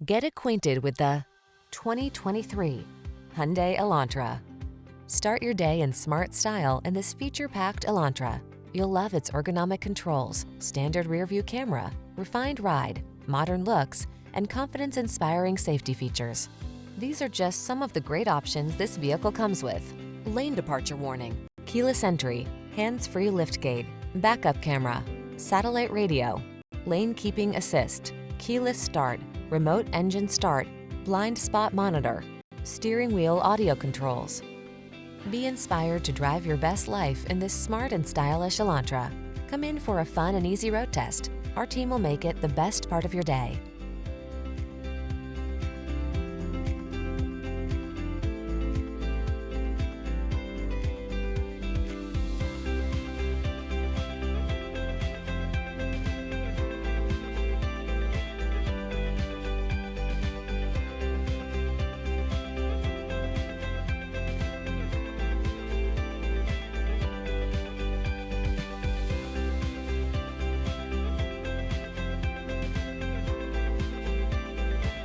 Get acquainted with the 2023 Hyundai Elantra. Start your day in smart style in this feature-packed Elantra. You'll love its ergonomic controls, standard rear-view camera, refined ride, modern looks, and confidence-inspiring safety features. These are just some of the great options this vehicle comes with: lane departure warning, keyless entry, hands-free liftgate, backup camera, satellite radio, lane keeping assist, keyless start, remote engine start, blind spot monitor, steering wheel audio controls. Be inspired to drive your best life in this smart and stylish Elantra. Come in for a fun and easy road test. Our team will make it the best part of your day.